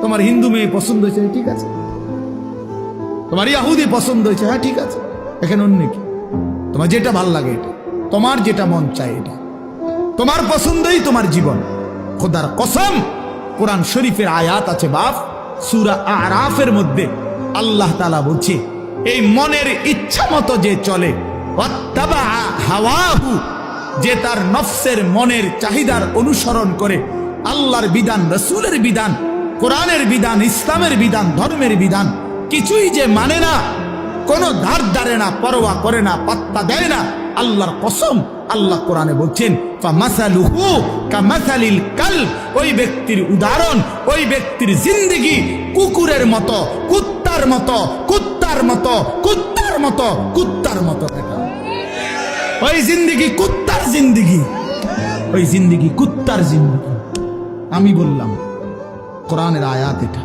তোমার হিন্দু মেয়ে পছন্দ হয়েছে, ঠিক আছে। তোমার ইয়াহুদি পছন্দ হয়েছে, হ্যাঁ ঠিক আছে। এখানে অন্য কি? তোমার যেটা ভাল লাগে এটা, তোমার যেটা মন চায় এটা, তোমার পছন্দই তোমার জীবন। খোদার কসম, কোরআন শরীফের আয়াত আছে বাপ, সূরা আরাফের মধ্যে আল্লাহ তাআলা বলছে, এই মনের ইচ্ছা মতো যে চলে, ওয়াত্তাবা হাওয়াহু, যে তার নফসের মনের চাহিদার অনুসরণ করে, আল্লাহর বিধান, রাসূলের বিধান, কোরআনের বিধান, ইসলামের বিধান, ধর্মের বিধান কিছুই যে মানে না, কোনো ধার ধারে না, পরোয়া করে না, পাত্তা দেয় না, আল্লাহর কসম, আল্লাহ কোরআনে বলছেন ফামাসালুহু কামাসালিল কালব, ওই ব্যক্তির উদাহরণ, ওই ব্যক্তির জিন্দেগি কুকুরের মতো, কুত্তার মতো, কুত্তার মতো, কুত্তার মতো, কুত্তার মতো। দেখা ওই জিন্দেগি কুত্তার জিন্দেগি, ওই জিন্দেগি কুত্তার জিন্দেগি। আমি বললাম কোরআনের আয়াত এটা।